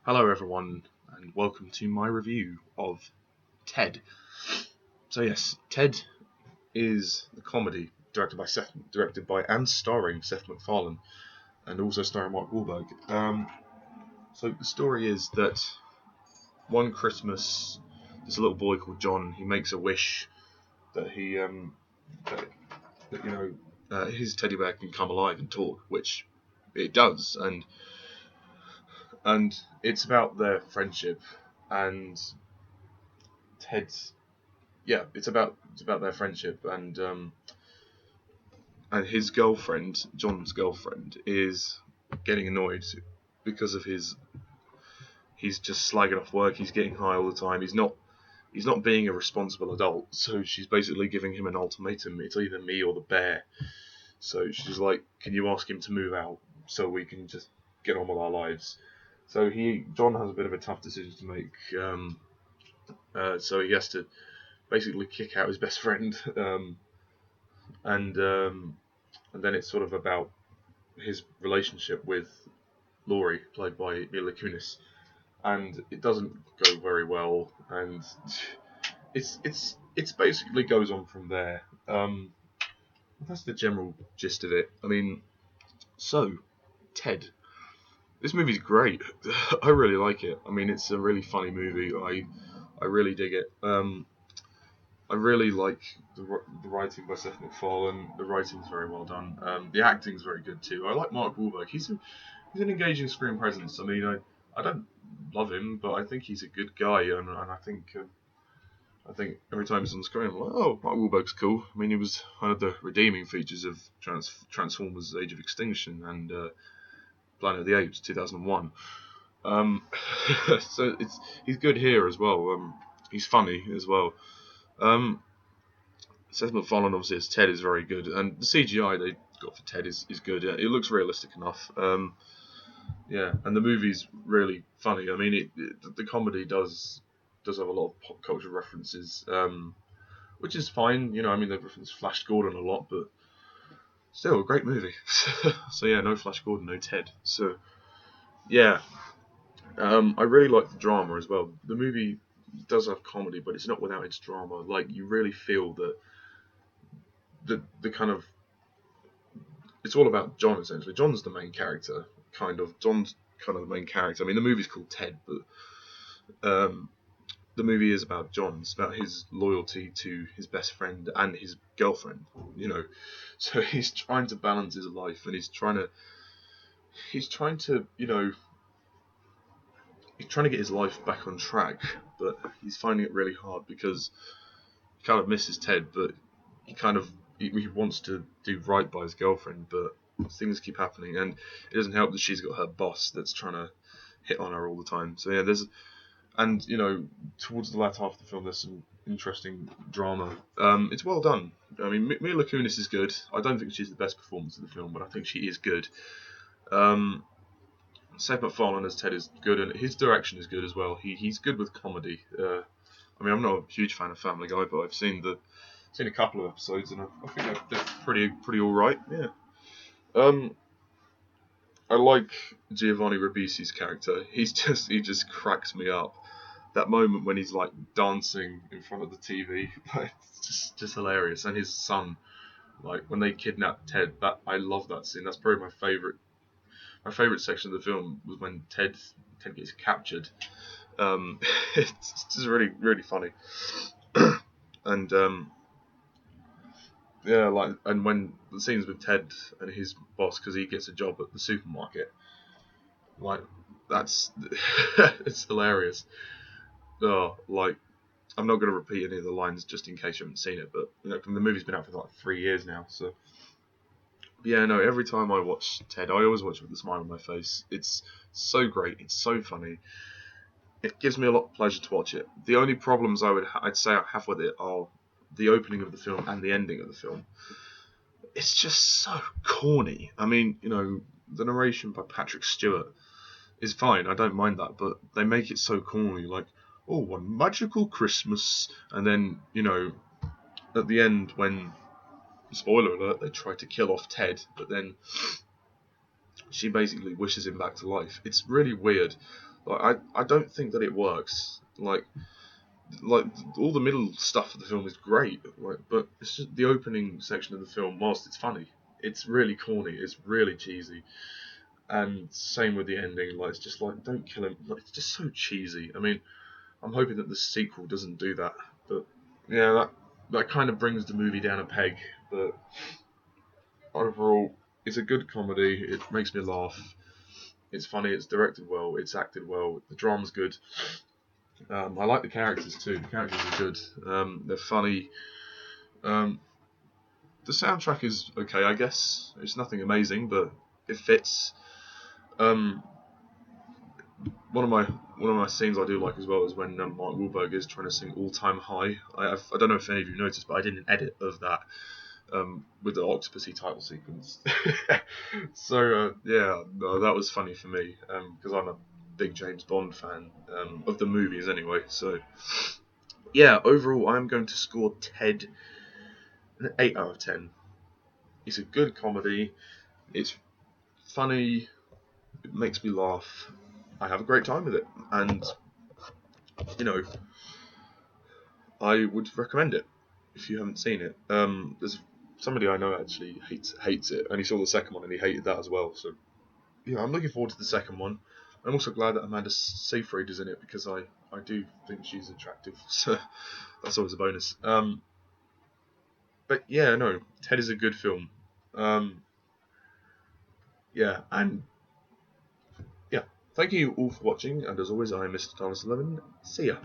Hello, everyone, and welcome to my review of Ted. So yes, Ted is the comedy directed by and starring Seth McFarlane, and also starring Mark Whalberg. So the story is that one Christmas, this little boy called John, he makes a wish that that, his teddy bear can come alive and talk, which it does, and it's about their friendship and Ted's it's about their friendship and his girlfriend, John's girlfriend, is getting annoyed because of he's just slagging off work, he's getting high all the time, he's not being a responsible adult, so she's basically giving him an ultimatum. It's either me or the bear. So she's like, can you ask him to move out so we can just get on with our lives? So John has a bit of a tough decision to make. So he has to basically kick out his best friend, and then it's sort of about his relationship with Laurie, played by Mila Kunis, and it doesn't go very well, and it's basically goes on from there. That's the general gist of it. I mean, so Ted, this movie's great. I really like it. I mean, it's a really funny movie. I really dig it. I really like the writing by Seth MacFarlane. The writing's very well done. The acting's very good too. I like Mark Wahlberg. He's an engaging screen presence. I mean, I don't love him, but I think he's a good guy, and I think every time he's on screen, I'm like, oh, Mark Wahlberg's cool. I mean, he was one of the redeeming features of Transformers: Age of Extinction and Planet of the Apes 2001. Um, so he's good here as well. He's funny as well. Um, Seth MacFarlane obviously as Ted is very good, and the CGI they got for Ted is good. Yeah, it looks realistic enough. Yeah, and the movie's really funny. I mean, the comedy does have a lot of pop culture references, which is fine. I mean, they reference Flash Gordon a lot, but still a great movie. So yeah, no Flash Gordon, no Ted. So yeah, I really like the drama as well. The movie does have comedy, but it's not without its drama. Like, you really feel that the kind of it's all about John essentially. John's the main character, kind of. John's kind of the main character. I mean, the movie's called Ted, but the movie is about John. It's about his loyalty to his best friend and his girlfriend. So he's trying to balance his life, and he's trying to get his life back on track, but he's finding it really hard because he kind of misses Ted, but he wants to do right by his girlfriend, but things keep happening, and it doesn't help that she's got her boss that's trying to hit on her all the time. So yeah, towards the latter half of the film, there's some interesting drama. It's well done. I mean, Mila Kunis is good. I don't think she's the best performance in the film, but I think she is good. Seth MacFarlane as Ted is good, and his direction is good as well. He's good with comedy. I mean, I'm not a huge fan of Family Guy, but I've seen a couple of episodes, and I think they're pretty all right. Yeah. I like Giovanni Ribisi's character. He just cracks me up. That moment when he's like dancing in front of the TV, it's just hilarious. And his son, like when they kidnap Ted, that I love that scene. That's probably my favorite. My favorite section of the film was when Ted gets captured. It's just really really funny. And yeah, and when the scenes with Ted and his boss, because he gets a job at the supermarket, like that's it's hilarious. Like, I'm not going to repeat any of the lines just in case you haven't seen it, but the movie's been out for like 3 years now, so yeah, no. Every time I watch Ted, I always watch it with a smile on my face. It's so great. It's so funny. It gives me a lot of pleasure to watch it. The only problems I'd say I have with it are the opening of the film and the ending of the film. It's just so corny. I mean, the narration by Patrick Stewart is fine. I don't mind that, but they make it so corny. Like, oh, one magical Christmas, and then at the end when, spoiler alert, they try to kill off Ted, but then she basically wishes him back to life. It's really weird. I don't think that it works. Like all the middle stuff of the film is great, but it's just the opening section of the film. Whilst it's funny, it's really corny. It's really cheesy, and same with the ending. Like it's just like don't kill him. Like it's just so cheesy. I mean, I'm hoping that the sequel doesn't do that, but yeah, that kind of brings the movie down a peg. But overall, it's a good comedy. It makes me laugh. It's funny. It's directed well. It's acted well. The drama's good. I like the characters too. The characters are good. They're funny. Um, the soundtrack is okay, I guess. It's nothing amazing, but it fits. Um, one of my scenes I do like as well is when Mark Wahlberg is trying to sing "All Time High." I don't know if any of you noticed, but I did an edit of that with the Octopussy title sequence. So yeah, no, that was funny for me because I'm a big James Bond fan of the movies anyway. So yeah, overall I'm going to score Ted an 8 out of 10. It's a good comedy. It's funny. It makes me laugh. I have a great time with it, and you know, I would recommend it if you haven't seen it. There's somebody I know actually hates it, and he saw the second one and he hated that as well. So yeah, I'm looking forward to the second one. I'm also glad that Amanda Seyfried is in it because I do think she's attractive, so that's always a bonus. But yeah, no, Ted is a good film. Um, yeah, and yeah, thank you all for watching, and as always, I'm Mr. Thomas 11. See ya.